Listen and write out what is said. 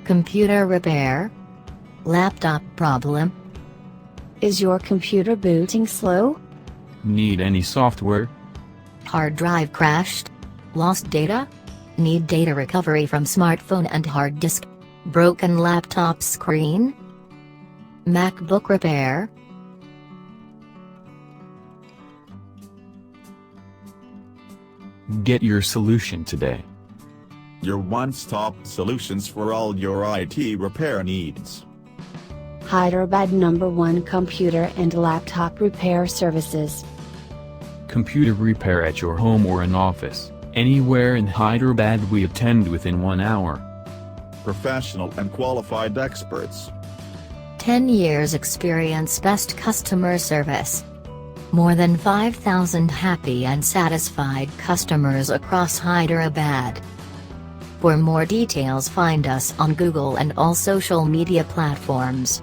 Computer repair? Laptop problem? Is your computer booting slow? Need any software? Hard drive crashed? Lost data? Need data recovery from smartphone and hard disk? Broken laptop screen? MacBook repair? Get your solution today. Your one-stop solutions for all your IT repair needs. Hyderabad #1 computer and laptop repair services. Computer repair at your home or an office. Anywhere in Hyderabad we attend within 1 hour. Professional and qualified experts. 10 years experience, best customer service. More than 5,000 happy and satisfied customers across Hyderabad. For more details, find us on Google and all social media platforms.